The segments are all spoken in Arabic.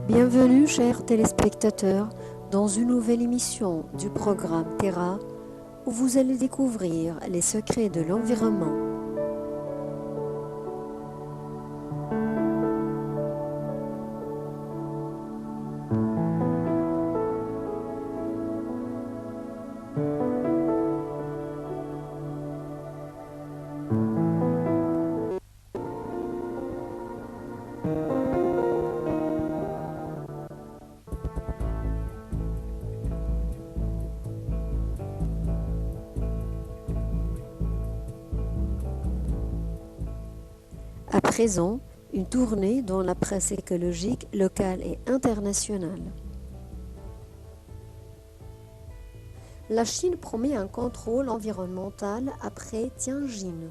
Bienvenue, chers téléspectateurs, dans une nouvelle émission du programme Terra, où vous allez découvrir les secrets de l'environnement. À présent, une tournée dans la presse écologique locale et internationale. La Chine promet un contrôle environnemental après Tianjin.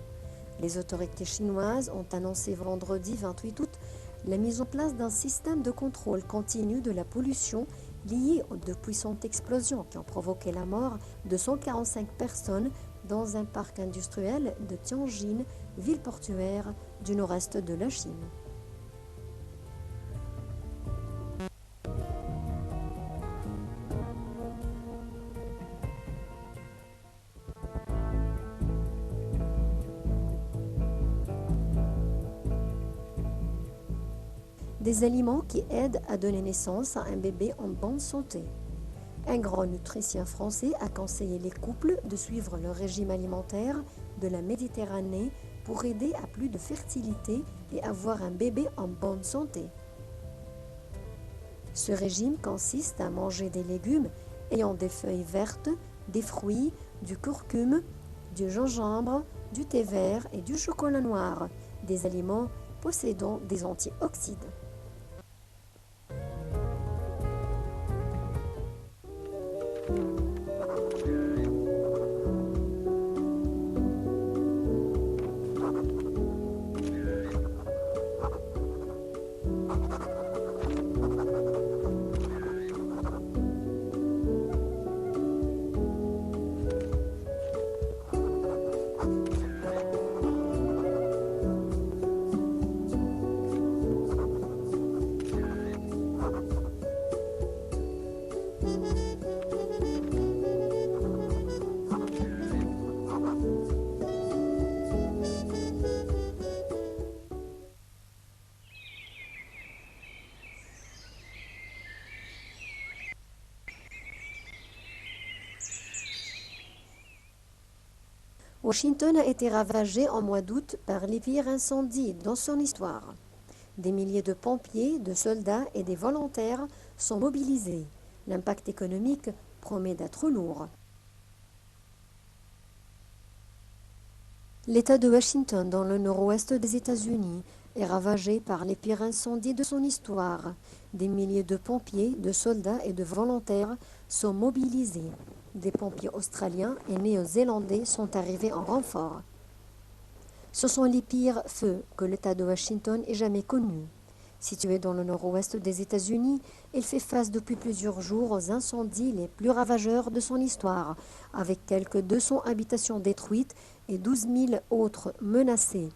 Les autorités chinoises ont annoncé vendredi 28 août la mise en place d'un système de contrôle continu de la pollution liée aux de puissantes explosions qui ont provoqué la mort de 145 personnes dans un parc industriel de Tianjin, ville portuaire du nord-est de la Chine. Des aliments qui aident à donner naissance à un bébé en bonne santé. Un grand nutrition français a conseillé les couples de suivre le régime alimentaire de la Méditerranée pour aider à plus de fertilité et avoir un bébé en bonne santé. Ce régime consiste à manger des légumes ayant des feuilles vertes, des fruits, du curcuma, du gingembre, du thé vert et du chocolat noir, des aliments possédant des antioxydants. Washington a été ravagé en mois d'août par les pires incendies dans son histoire. Des milliers de pompiers, de soldats et des volontaires sont mobilisés. L'impact économique promet d'être lourd. L'État de Washington, dans le nord-ouest des États-Unis, est ravagé par les pires incendies de son histoire. Des milliers de pompiers, de soldats et de volontaires sont mobilisés. Des pompiers australiens et néo-zélandais sont arrivés en renfort. Ce sont les pires feux que l'État de Washington ait jamais connus. Situé dans le nord-ouest des États-Unis, il fait face depuis plusieurs jours aux incendies les plus ravageurs de son histoire, avec quelques 200 habitations détruites et 12 000 autres menacées.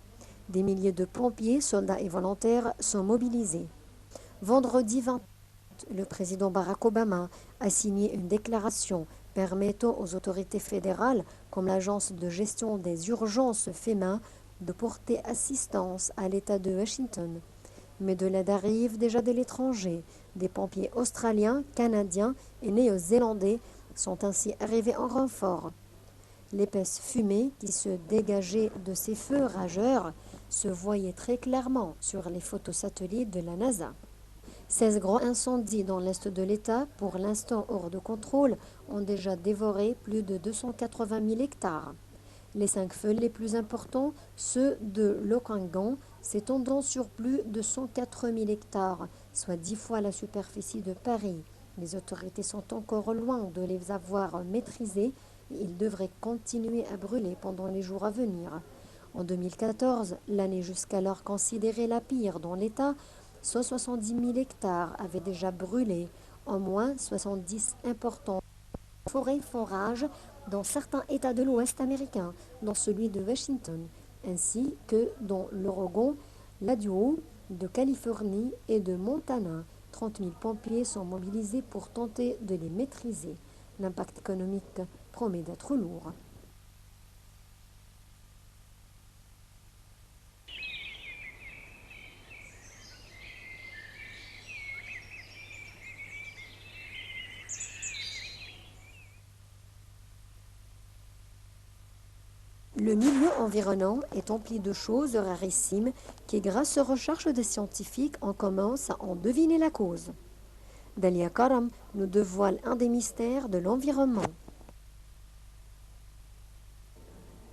Des milliers de pompiers, soldats et volontaires sont mobilisés. Vendredi 20, le président Barack Obama a signé une déclaration permettant aux autorités fédérales, comme l'Agence de gestion des urgences FEMA, de porter assistance à l'État de Washington. Mais de l'aide arrive déjà de l'étranger. Des pompiers australiens, canadiens et néo-zélandais sont ainsi arrivés en renfort. L'épaisse fumée qui se dégageait de ces feux rageurs se voyait très clairement sur les photos satellites de la NASA. 16 grands incendies dans l'est de l'État, pour l'instant hors de contrôle, ont déjà dévoré plus de 280 000 hectares. Les 5 feux les plus importants, ceux de l'Okanagan, s'étendant sur plus de 104 000 hectares, soit 10 fois la superficie de Paris. Les autorités sont encore loin de les avoir maîtrisés et ils devraient continuer à brûler pendant les jours à venir. En 2014, l'année jusqu'alors considérée la pire dans l'État, 170 000 hectares avaient déjà brûlé, au moins 70 importantes forêts font rage dans certains États de l'Ouest américain, dont celui de Washington, ainsi que dans l'Oregon, l'Idaho, de Californie et de Montana. 30 000 pompiers sont mobilisés pour tenter de les maîtriser. L'impact économique promet d'être lourd. Le milieu environnant est empli de choses rarissimes qui, grâce aux recherches des scientifiques, on commence à en deviner la cause. Dalia Karam nous dévoile un des mystères de l'environnement.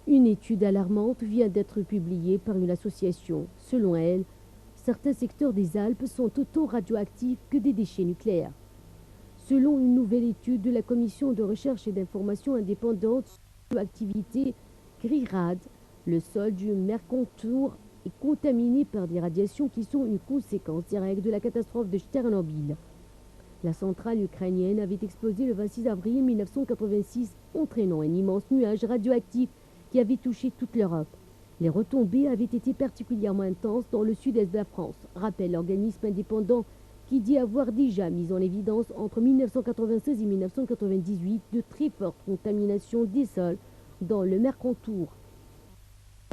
Une étude alarmante vient d'être publiée par une association. Selon elle, certains secteurs des Alpes sont autant radioactifs que des déchets nucléaires. Selon une nouvelle étude de la Commission de recherche et d'information indépendante sur la radioactivité GRIRAD, le sol du Mercantour est contaminé par des radiations qui sont une conséquence directe de la catastrophe de Tchernobyl. La centrale ukrainienne avait explosé le 26 avril 1986, entraînant un immense nuage radioactif qui avait touché toute l'Europe. Les retombées avaient été particulièrement intenses dans le sud-est de la France, rappelle l'organisme indépendant qui dit avoir déjà mis en évidence entre 1996 et 1998 de très fortes contaminations des sols dans le Mercantour.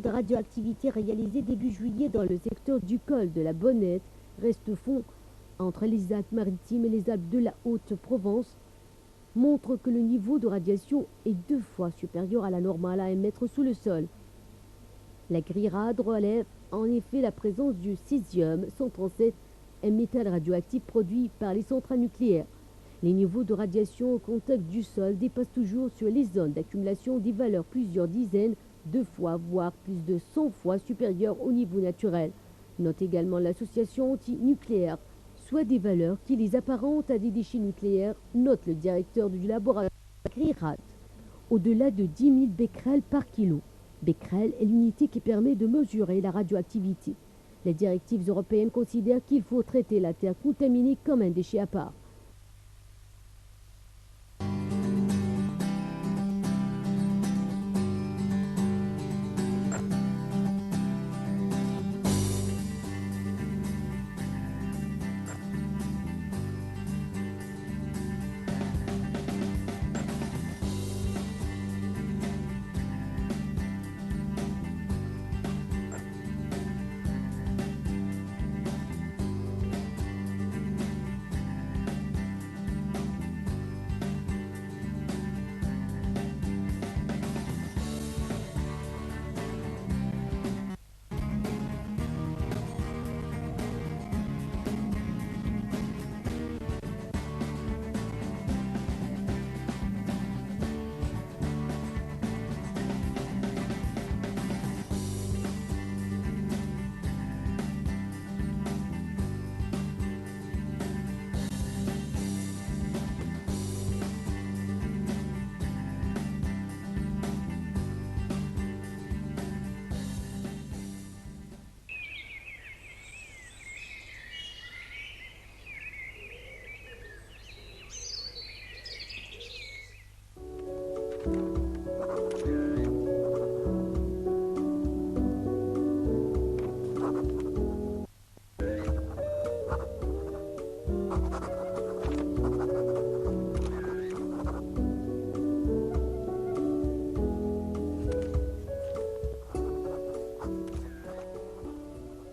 La radioactivité réalisée début juillet dans le secteur du col de la Bonnette reste fond entre les Alpes-Maritimes et les Alpes de la Haute-Provence montre que le niveau de radiation est 2 fois supérieur à la normale à émettre sous le sol. La GRIRAD relève en effet la présence du césium-137, un métal radioactif produit par les centrales nucléaires. Les niveaux de radiation au contact du sol dépassent toujours sur les zones d'accumulation des valeurs plusieurs dizaines de fois, voire plus de 100 fois supérieures au niveau naturel. Note également l'association anti-nucléaire, soit des valeurs qui les apparentent à des déchets nucléaires, note le directeur du laboratoire GRIRAD. Au-delà de 10 000 becquerels par kilo. Becquerel est l'unité qui permet de mesurer la radioactivité. Les directives européennes considèrent qu'il faut traiter la terre contaminée comme un déchet à part.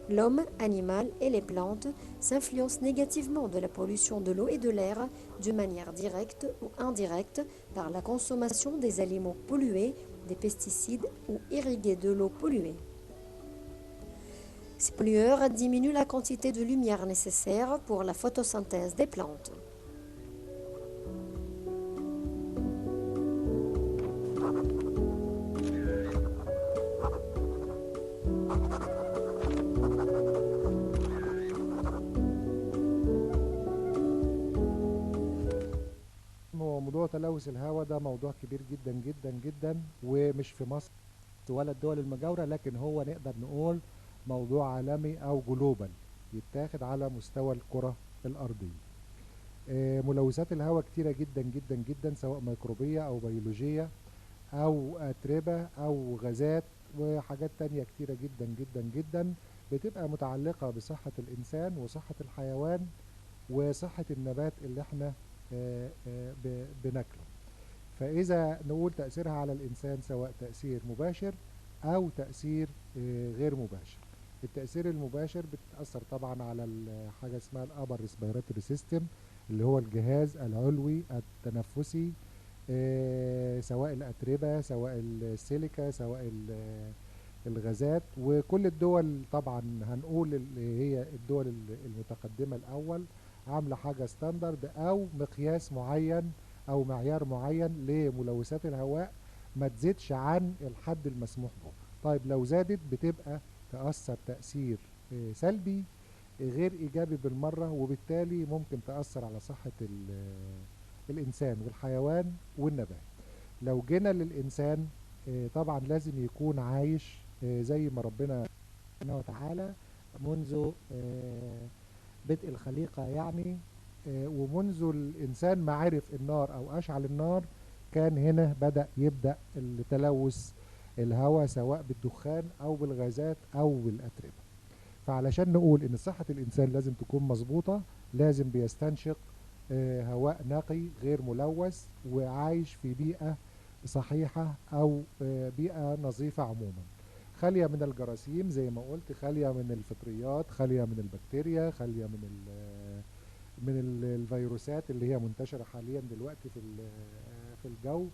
L'homme, animal et les plantes s'influencent négativement de la pollution de l'eau et de l'air d'une manière directe ou indirecte par la consommation des aliments pollués, des pesticides ou irrigués de l'eau polluée. Ces pollueurs diminuent la quantité de lumière nécessaire pour la photosynthèse des plantes. موضوع تلوث الهواء ده موضوع كبير جدا جدا جدا، ومش في مصر ولا الدول المجاورة، لكن هو نقدر نقول موضوع عالمي أو جلوبال يتاخد على مستوى الكرة الأرضية. ملوثات الهواء كتيرة جدا جدا جدا، سواء ميكروبية أو بيولوجية أو أتربة أو غازات وحاجات تانية كتيرة جدا جدا جدا، بتبقى متعلقة بصحة الإنسان وصحة الحيوان وصحة النبات اللي احنا بناكله. فإذا نقول تأثيرها على الإنسان سواء تأثير مباشر أو تأثير غير مباشر. التأثير المباشر بتتأثر طبعا على حاجة اسمها الأبر ريسبيراتوري سيستم، اللي هو الجهاز العلوي التنفسي، سواء الأتربة سواء السيليكا سواء الغازات. وكل الدول طبعا هنقول اللي هي الدول المتقدمة الأول عاملة حاجة ستاندرد أو مقياس معين أو معيار معين لملوثات الهواء ما تزيدش عن الحد المسموح به. طيب لو زادت بتبقى تأثر تأثير سلبي غير إيجابي بالمرة، وبالتالي ممكن تأثر على صحة الإنسان والحيوان والنبات. لو جينا للإنسان طبعا لازم يكون عايش زي ما ربنا سبحانه وتعالى منذ بدء الخليقة يعني، ومنذ الإنسان ما عرف النار أو أشعل النار كان هنا يبدأ التلوث الهواء سواء بالدخان أو بالغازات أو بالأتربة. فعلشان نقول إن صحة الإنسان لازم تكون مظبوطة لازم بيستنشق هواء نقي غير ملوث وعايش في بيئة صحيحة أو بيئة نظيفة عموما، خالية من الجراثيم زي ما قلت، خالية من الفطريات، خالية من البكتيريا، خالية من الفيروسات اللي هي منتشرة حاليا دلوقتي في الجو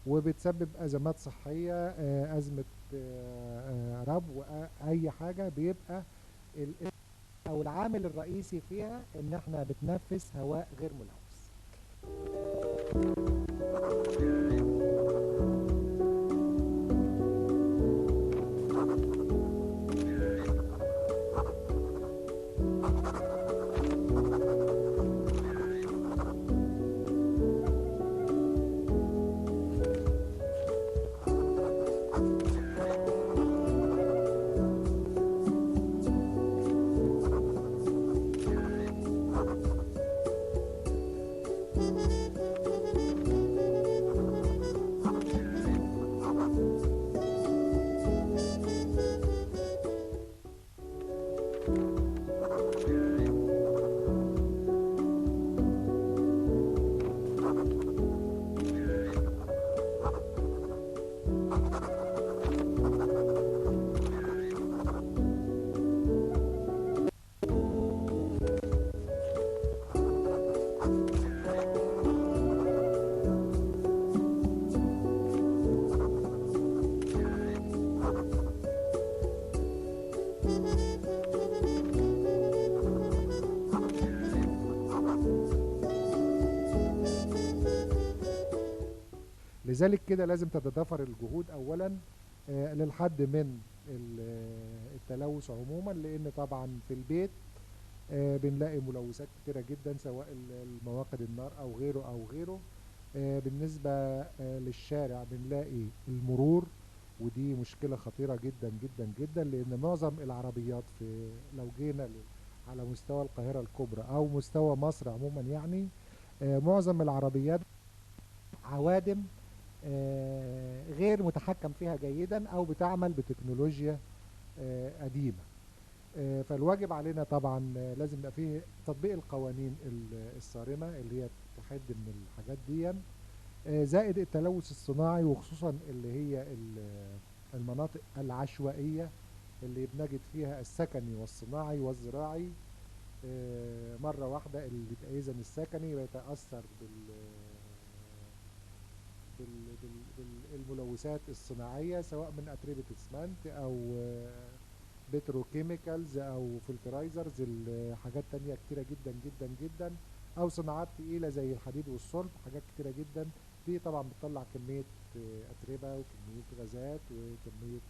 وبتسبب أزمات صحية، أزمة ربو وأي حاجة. بيبقى أو العامل الرئيسي فيها إن احنا بتنفس هواء غير ملوث. لذلك كده لازم تتضافر الجهود أولا للحد من التلوث عموما، لأن طبعا في البيت بنلاقي ملوثات كتيرة جدا سواء المواقد النار أو غيره أو غيره. بالنسبة للشارع بنلاقي المرور، ودي مشكلة خطيرة جدا جدا جدا، لأن معظم العربيات لو جينا على مستوى القاهرة الكبرى أو مستوى مصر عموما يعني معظم العربيات عوادم غير متحكم فيها جيدا أو بتعمل بتكنولوجيا قديمة. فالواجب علينا طبعا لازم يبقى فيه تطبيق القوانين الصارمة اللي هي تحد من الحاجات دي، زائد التلوث الصناعي وخصوصا اللي هي المناطق العشوائية اللي بنجد فيها السكني والصناعي والزراعي مرة واحدة. اللي بيبقى إذن السكني بيتأثر بالملوثات الصناعية سواء من أتربة اسمنت أو بتروكيميكالز أو فلترايزرز، حاجات تانية كتيرة جدا جدا جدا، أو صناعات تقيلة زي الحديد والصلب، حاجات كتيرة جدا. دي طبعا بتطلع كمية أتربة وكمية غازات وكمية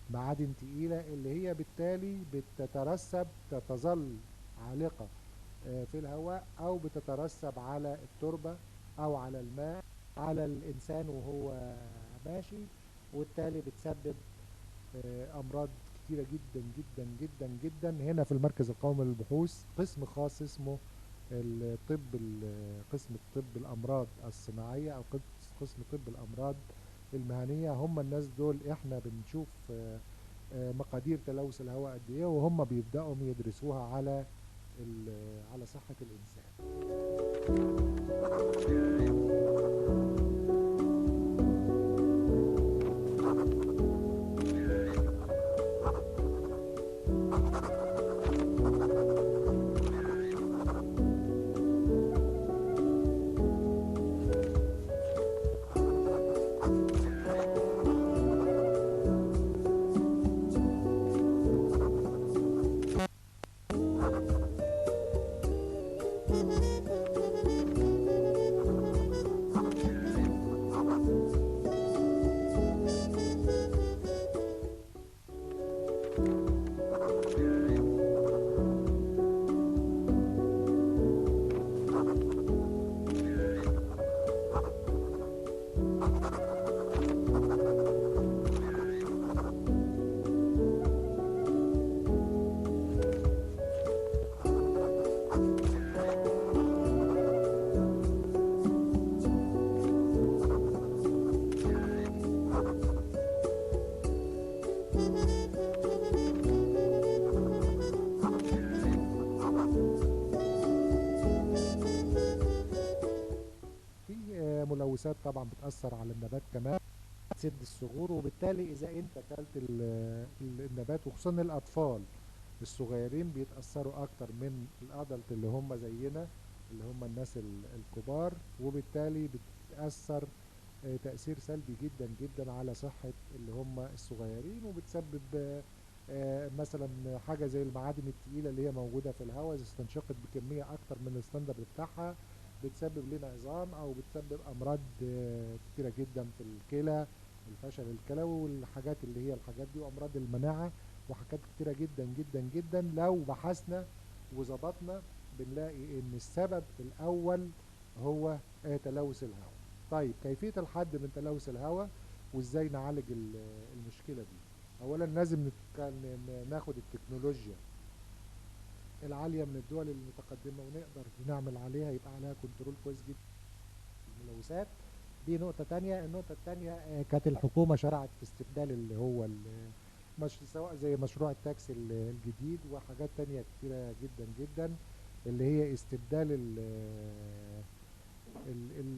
معادن تقيلة اللي هي بالتالي بتترسب تظل عالقة في الهواء أو بتترسب على التربة أو على الماء على الإنسان وهو ماشي، وبالتالي بتسبب أمراض كتيرة جدا جدا جدا جدا. هنا في المركز القومي للبحوث قسم خاص اسمه قسم طب الأمراض الصناعية أو قسم طب الأمراض المهنية. هم الناس دول احنا بنشوف مقادير تلوث الهواء قد ايه، وهم بيبدأوا يدرسوها على على صحة الإنسان. ملوثات طبعا بتأثر على النبات كمان، تسد الصغور، وبالتالي إذا أنت أكلت النبات، وخصوصا الأطفال الصغيرين بيتأثروا أكتر من الأدلت اللي هم زينا، اللي هم الناس الكبار، وبالتالي بتأثر تأثير سلبي جدا جدا على صحة اللي هم الصغيرين، وبتسبب مثلا حاجة زي المعادن التقيلة اللي هي موجودة في الهواء، إذا استنشقت بكمية أكتر من الستاندرد بتاعها بتسبب لنا عظام، أو بتسبب أمراض كتيرة جدا في الكلى، الفشل الكلوي والحاجات اللي هي الحاجات دي، وأمراض المناعة، وحاجات كتيرة جدا جدا جدا. لو بحثنا وظبطنا بنلاقي إن السبب الأول هو تلوث الهواء. طيب كيفية الحد من تلوث الهواء وإزاي نعالج المشكلة دي؟ أولا لازم ناخد التكنولوجيا العالية من الدول المتقدمة ونقدر نعمل عليها، يبقى عليها كنترول كويس جدا الملوثات. دي نقطة تانية. النقطة التانية كانت الحكومة شرعت في استبدال اللي هو سواء زي مشروع التاكسي الجديد وحاجات تانية كتيرة جدا جدا، اللي هي استبدال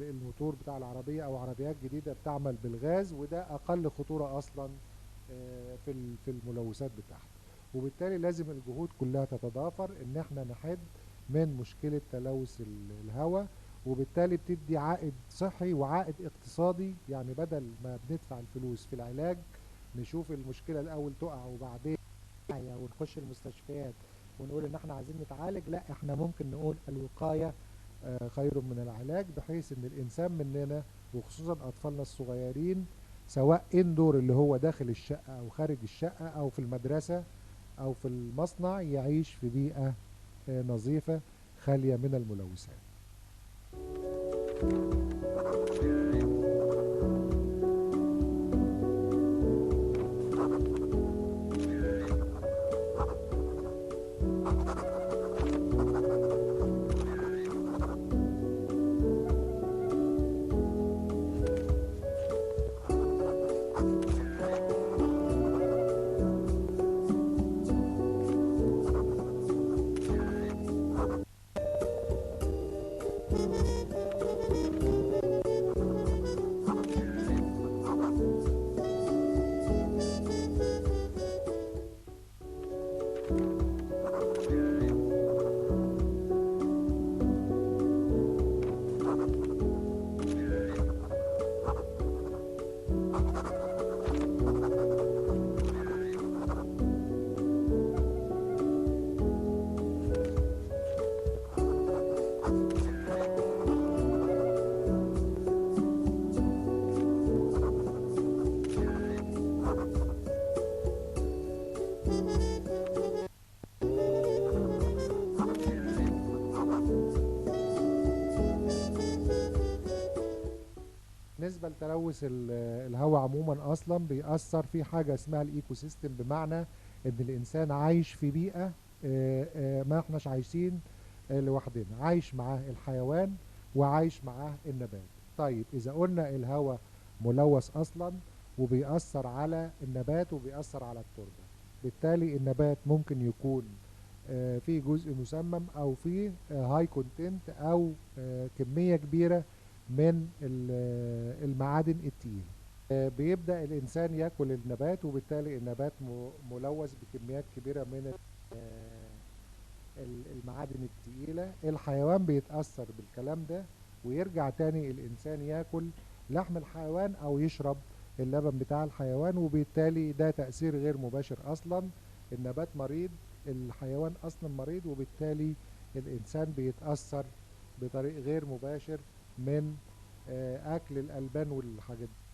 الموتور بتاع العربية أو عربيات جديدة بتعمل بالغاز، وده أقل خطورة أصلا في الملوثات بتاعته. وبالتالي لازم الجهود كلها تتضافر ان احنا نحد من مشكلة تلوث الهواء، وبالتالي بتدي عائد صحي وعائد اقتصادي. يعني بدل ما بندفع الفلوس في العلاج نشوف المشكلة الاول تقع وبعدين ونخش المستشفيات ونقول ان احنا عايزين نتعالج، لا احنا ممكن نقول الوقاية خير من العلاج، بحيث ان الانسان مننا وخصوصا اطفالنا الصغيرين سواء اندور اللي هو داخل الشقة او خارج الشقة او في المدرسة او في المصنع يعيش في بيئة نظيفة خالية من الملوثات. بالنسبة لتلوث الهواء عموما اصلا بيأثر في حاجة اسمها الايكو سيستم، بمعنى ان الانسان عايش في بيئة ما احناش عايشين لوحدنا، عايش معاه الحيوان وعايش معاه النبات. طيب اذا قلنا الهواء ملوث اصلا وبيأثر على النبات وبيأثر على التربة، بالتالي النبات ممكن يكون في جزء مسمم او في هاي كونتنت او كمية كبيرة من المعادن التقيلة. بيبدأ الإنسان يأكل النبات، وبالتالي النبات ملوث بكميات كبيرة من المعادن التقيلة. الحيوان بيتأثر بالكلام ده، ويرجع تاني الإنسان يأكل لحم الحيوان أو يشرب اللبن بتاع الحيوان، وبالتالي ده تأثير غير مباشر أصلا. النبات مريض، الحيوان أصلا مريض، وبالتالي الإنسان بيتأثر بطريق غير مباشر من أكل الألبان والحاجات دي.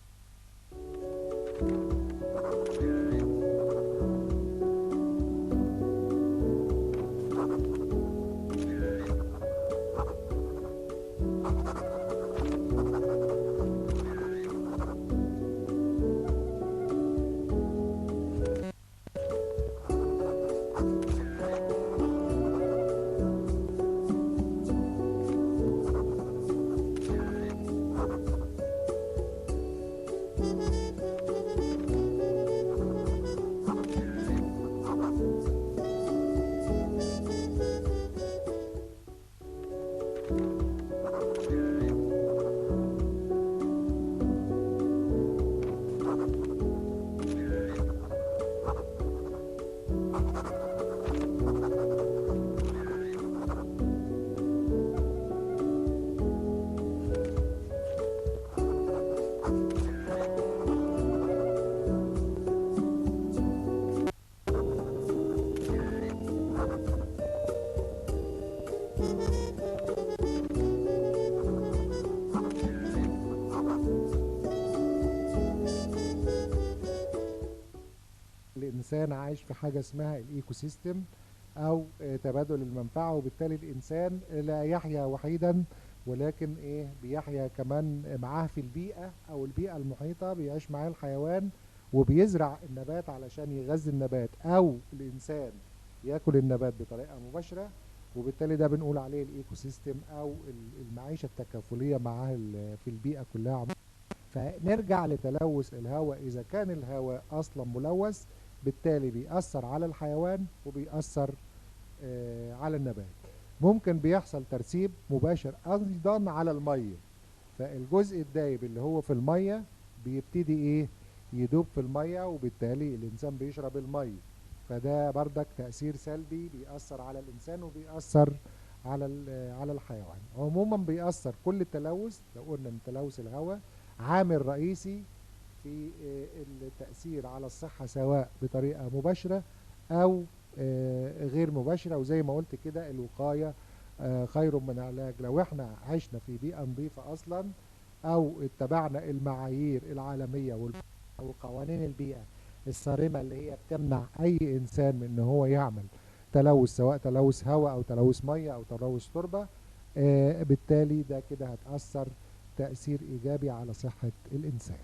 الإنسان عايش في حاجة اسمها الإيكو سيستم أو تبادل المنفعة، وبالتالي الإنسان لا يحيا وحيدا، ولكن بيحيا كمان معاه في البيئة أو البيئة المحيطة، بيعيش معاه الحيوان وبيزرع النبات علشان يغذي النبات، أو الإنسان يأكل النبات بطريقة مباشرة، وبالتالي ده بنقول عليه الإيكو سيستم أو المعيشة التكافلية معاه في البيئة كلها. فنرجع لتلوث الهواء. إذا كان الهواء أصلا ملوث، بالتالي بيأثر على الحيوان وبيأثر على النبات. ممكن بيحصل ترسيب مباشر أيضا على المية، فالجزء الدايب اللي هو في المية بيبتدي يدوب في المية، وبالتالي الإنسان بيشرب المية، فده بردك تأثير سلبي بيأثر على الإنسان وبيأثر على الحيوان. عموما بيأثر كل التلوث، لو قلنا ان تلوث الهواء عامل رئيسي في التأثير على الصحة، سواء بطريقة مباشرة أو غير مباشرة. وزي ما قلت كده، الوقاية خير من العلاج. لو احنا عشنا في بيئة نظيفة أصلا، أو اتبعنا المعايير العالمية وقوانين البيئة الصارمة اللي هي بتمنع أي إنسان من إن هو يعمل تلوث، سواء تلوث هواء أو تلوث مية أو تلوث تربة، بالتالي ده كده هتأثر تأثير إيجابي على صحة الإنسان.